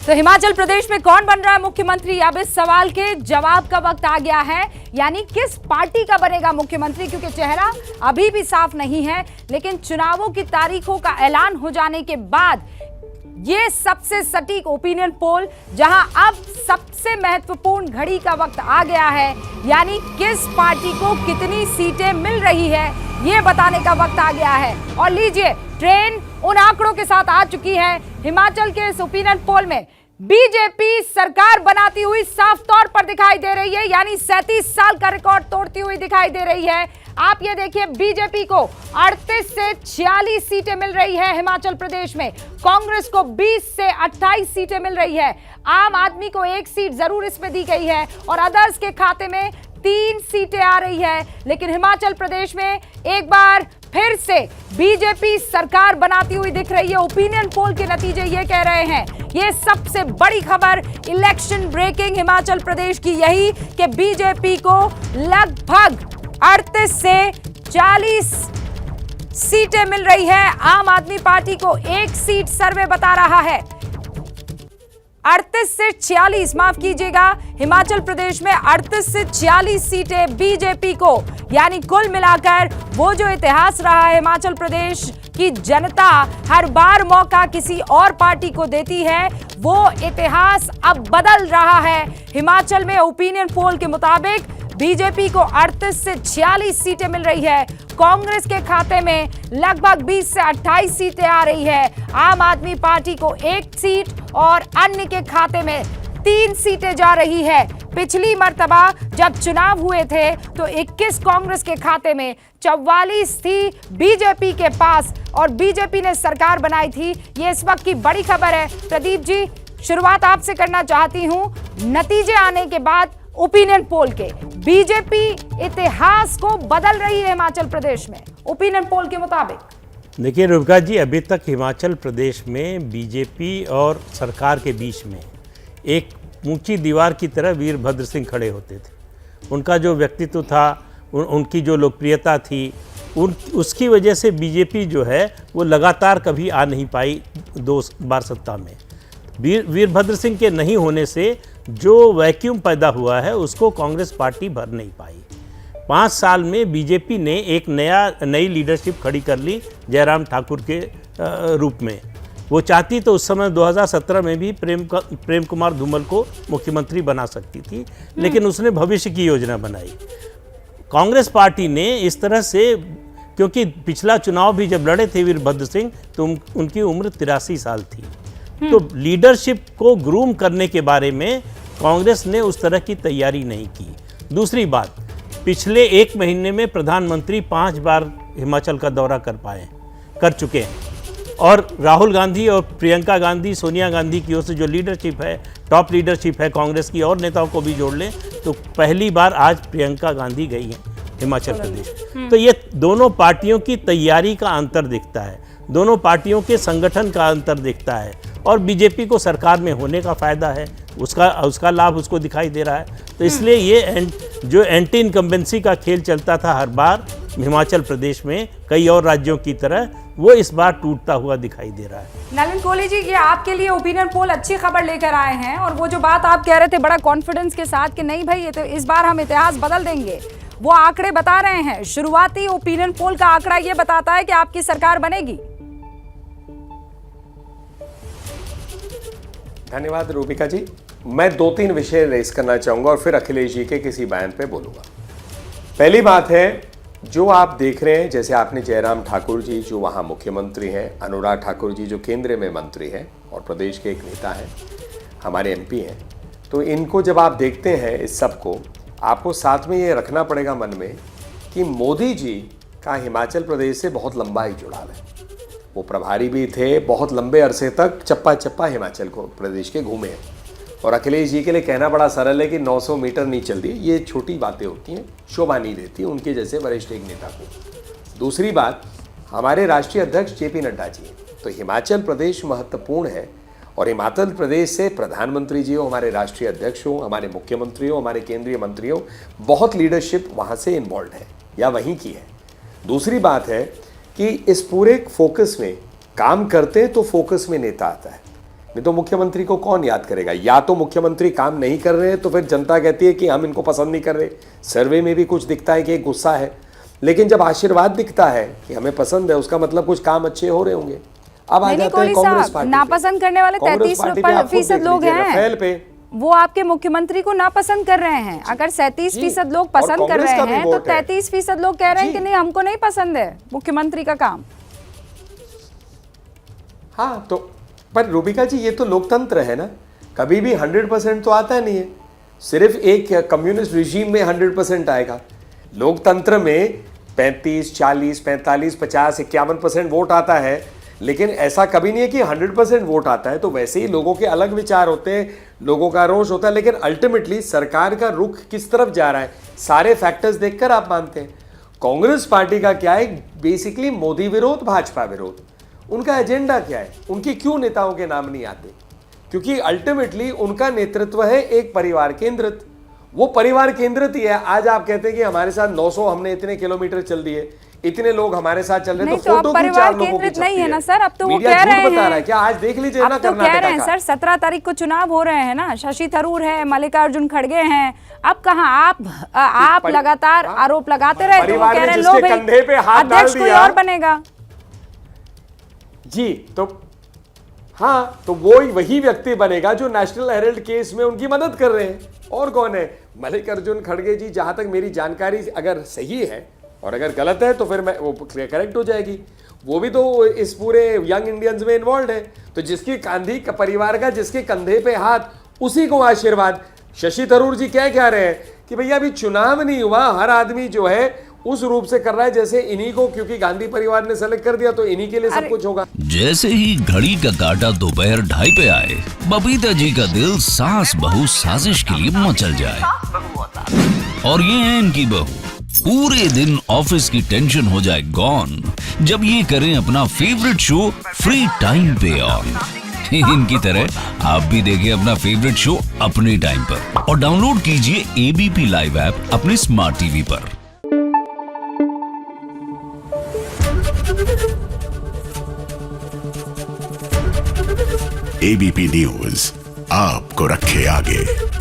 तो हिमाचल प्रदेश में कौन बन रहा है मुख्यमंत्री? अब इस सवाल के जवाब का वक्त आ गया है, यानी किस पार्टी का बनेगा मुख्यमंत्री, क्योंकि चेहरा अभी भी साफ नहीं है। लेकिन चुनावों की तारीखों का ऐलान हो जाने के बाद ये सबसे सटीक ओपिनियन पोल, जहां अब सबसे महत्वपूर्ण घड़ी का वक्त आ गया है, यानी किस पार्टी को कितनी सीटें मिल रही है, ये बताने का वक्त आ गया है। और लीजिए, ट्रेन उन आंकड़ों के साथ आ चुकी है। हिमाचल के इस ओपिनियन पोल में बीजेपी सरकार बनाती हुई साफ तौर पर दिखाई दे रही है, यानी 37 साल का रिकॉर्ड तोड़ती हुई दिखाई दे रही है। आप ये देखिए, बीजेपी को 38 से 46 सीटें मिल रही है हिमाचल प्रदेश में, कांग्रेस को 20 से 28 सीटें मिल रही है, आम आदमी को 1 सीट जरूर इसमें दी गई है और अदर्स के खाते में 3 सीटें आ रही है। लेकिन हिमाचल प्रदेश में एक बार फिर से बीजेपी सरकार बनाती हुई दिख रही है। ओपिनियन पोल के नतीजे ये कह रहे हैं, ये सबसे बड़ी खबर इलेक्शन ब्रेकिंग हिमाचल प्रदेश की यही कि बीजेपी को लगभग 38 से 40 सीटें मिल रही है, आम आदमी पार्टी को 1 सीट सर्वे बता रहा है। 38 से 46, माफ कीजिएगा, हिमाचल प्रदेश में 38 से 46 सीटें बीजेपी को, यानी कुल मिलाकर वो जो इतिहास रहा है हिमाचल प्रदेश की जनता हर बार मौका किसी और पार्टी को देती है, वो इतिहास अब बदल रहा है। हिमाचल में ओपिनियन पोल के मुताबिक बीजेपी को 38 से 46 सीटें मिल रही है, कांग्रेस के खाते में लगभग 20 से 28 सीटें आ रही है, आम आदमी पार्टी को 1 सीट और अन्य के खाते में 3 सीटें जा रही है। पिछली मर्तबा जब चुनाव हुए थे तो 21 कांग्रेस के खाते में, 44 थी बीजेपी के पास और बीजेपी ने सरकार बनाई थी। ये इस वक्त की बड़ी खबर है। प्रदीप जी, शुरुआत आपसे करना चाहती हूं। नतीजे आने के बाद ओपिनियन पोल के, बीजेपी इतिहास को बदल रही है हिमाचल प्रदेश में ओपिनियन पोल के मुताबिक। देखिए रुबिका जी, अभी तक हिमाचल प्रदेश में बीजेपी और सरकार के बीच में एक ऊंची दीवार की तरह वीरभद्र सिंह खड़े होते थे। उनका जो व्यक्तित्व था, उनकी जो लोकप्रियता थी, उसकी वजह से बीजेपी जो है वो लगातार कभी आ नहीं पाई 2 बार सत्ता में। वीरभद्र सिंह के नहीं होने से जो वैक्यूम पैदा हुआ है उसको कांग्रेस पार्टी भर नहीं पाई। 5 साल में बीजेपी ने एक नई लीडरशिप खड़ी कर ली जयराम ठाकुर के रूप में। वो चाहती तो उस समय 2017 में भी प्रेम कुमार धूमल को मुख्यमंत्री बना सकती थी, लेकिन उसने भविष्य की योजना बनाई। कांग्रेस पार्टी ने इस तरह से, क्योंकि पिछला चुनाव भी जब लड़े थे वीरभद्र सिंह तो उनकी उम्र 83 साल थी, तो लीडरशिप को ग्रूम करने के बारे में कांग्रेस ने उस तरह की तैयारी नहीं की। दूसरी बात, पिछले 1 महीने में प्रधानमंत्री 5 बार हिमाचल का दौरा कर चुके हैं और राहुल गांधी और प्रियंका गांधी, सोनिया गांधी की ओर से जो लीडरशिप है, टॉप लीडरशिप है कांग्रेस की, और नेताओं को भी जोड़ लें तो पहली बार आज प्रियंका गांधी गई हैं हिमाचल प्रदेश। तो ये दोनों पार्टियों की तैयारी का अंतर दिखता है, दोनों पार्टियों के संगठन का अंतर दिखता है, और बीजेपी को सरकार में होने का फायदा है, उसका लाभ उसको दिखाई दे रहा है। तो इसलिए ये जो एंटी इनकम्बेंसी का खेल चलता था हर बार हिमाचल प्रदेश में कई और राज्यों की तरह, वो इस बार टूटता हुआ दिखाई दे रहा है। नलिन कोहली जी, ये आपके लिए ओपिनियन पोल अच्छी खबर लेकर आए हैं, और वो जो बात आप कह रहे थे बड़ा कॉन्फिडेंस के साथ कि नहीं भाई, ये तो इस बार हम इतिहास बदल देंगे, वो आंकड़े बता रहे हैं। शुरुआती ओपिनियन पोल का आंकड़ा ये बताता है कि आपकी सरकार बनेगी। धन्यवाद रूबिका जी। मैं 2-3 विषय रेस करना चाहूंगा और फिर अखिलेश जी के किसी बयान पे बोलूंगा। पहली बात है, जो आप देख रहे हैं, जैसे आपने जयराम ठाकुर जी जो वहाँ मुख्यमंत्री हैं, अनुराग ठाकुर जी जो केंद्र में मंत्री हैं और प्रदेश के एक नेता हैं, हमारे एमपी हैं, तो इनको जब आप देखते हैं इस सब को, आपको साथ में ये रखना पड़ेगा मन में कि मोदी जी का हिमाचल प्रदेश से बहुत लंबा ही जुड़ाव है। वो प्रभारी भी थे, बहुत लंबे अरसे तक चप्पा चप्पा हिमाचल को प्रदेश के घूमे हैं। और अखिलेश जी के लिए कहना बड़ा सरल है कि 900 मीटर नहीं चल दी, ये छोटी बातें होती हैं, शोभा नहीं देती उनके जैसे वरिष्ठ एक नेता को। दूसरी बात, हमारे राष्ट्रीय अध्यक्ष जेपी नड्डा जी हैं, तो हिमाचल प्रदेश महत्वपूर्ण है, और हिमाचल प्रदेश से प्रधानमंत्री जी हो, हमारे राष्ट्रीय अध्यक्ष हो, हमारे मुख्यमंत्री हो, हमारे केंद्रीय मंत्री हो, बहुत लीडरशिप वहाँ से इन्वॉल्व है या वहीं की है। दूसरी बात है कि इस पूरे फोकस में काम करते हैं तो फोकस में नेता आता है। नहीं तो मुख्यमंत्री को कौन याद करेगा? या तो मुख्यमंत्री काम नहीं कर रहे हैं तो फिर जनता कहती है कि हम इनको पसंद नहीं कर रहे, सर्वे में भी कुछ दिखता है कि गुस्सा है, लेकिन जब आशीर्वाद दिखता है कि हमें पसंद है, उसका मतलब कुछ काम अच्छे हो रहे होंगे। अब आ जाते हैं कांग्रेस पार्टी, नापसंद करने वाले 33% लोग हैं, वो आपके मुख्यमंत्री को नापसंद कर रहे हैं। अगर 37% लोग पसंद कर रहे हैं तो 33% लोग कह रहे हैं कि नहीं, हमको नहीं पसंद है मुख्यमंत्री का काम। हाँ, तो पर रूबिका जी, ये तो लोकतंत्र है ना, कभी भी 100% तो आता नहीं है, सिर्फ एक कम्युनिस्ट रिजीम में 100% आएगा। लोकतंत्र में 35, 40, 45, 50, 51% वोट आता है, लेकिन ऐसा कभी नहीं है कि 100% वोट आता है। तो वैसे ही लोगों के अलग विचार होते हैं, लोगों का रोष होता है, लेकिन अल्टीमेटली सरकार का रुख किस तरफ जा रहा है, सारे फैक्टर्स देखकर आप मानते हैं। कांग्रेस पार्टी का क्या है, बेसिकली मोदी विरोध, भाजपा विरोध। उनका एजेंडा क्या है, उनके क्यों नेताओं के नाम नहीं आते? क्योंकि अल्टीमेटली उनका नेतृत्व है एक परिवार केंद्रित, वो परिवार केंद्रित ही है। आज आप कहते हैं कि हमारे साथ 900, हमने इतने किलोमीटर चल दिए, इतने लोग हमारे साथ चल रहे हैं, तो फोटो क्यों 4 लोगों की छपती नहीं है ना सर? अब तो वो मीडिया कह रहे बता रहा है क्या? आज देख लीजिए ना, अब तो कह रहे हैं कर्नाटक सर 17 तारीख को चुनाव हो रहे हैं ना, शशि थरूर है, मल्लिकार्जुन खड़गे हैं। अब कहाँ आप लगातार आरोप लगाते रहे, तो वो कह रहे हैं लो भाई अध्यक्ष कोई और बनेगा जी। तो हाँ, तो वो वही व्यक्ति बनेगा जो नेशनल हेराल्ड केस में उनकी मदद कर रहे हैं। और कौन है? मल्लिकार्जुन खड़गे जी। जहां तक मेरी जानकारी अगर सही है, और अगर गलत है तो फिर मैं वो करेक्ट हो जाएगी, वो भी तो इस पूरे यंग इंडियंस में इन्वॉल्व है। तो जिसकी गांधी का परिवार का जिसके कंधे पे हाथ, उसी को आशीर्वाद। शशि थरूर जी क्या रहे हैं कि भैया अभी चुनाव नहीं हुआ, हर आदमी जो है उस रूप से कर रहा है जैसे इन्हीं को, क्योंकि गांधी परिवार ने सेलेक्ट कर दिया तो इन्हीं के लिए सब कुछ होगा। जैसे ही घड़ी का काटा दोपहर 2:30 पे आए, बबीता जी का दिल सास बहू साजिश के लिए मचल जाए। और ये है इनकी बहू, पूरे दिन ऑफिस की टेंशन हो जाए गॉन जब ये करें अपना फेवरेट शो फ्री टाइम पे ऑन। इनकी तरह आप भी देखिए अपना फेवरेट शो अपने टाइम पर और डाउनलोड कीजिए एबीपी लाइव ऐप अपने स्मार्ट टीवी पर। एबीपी न्यूज आपको रखे आगे।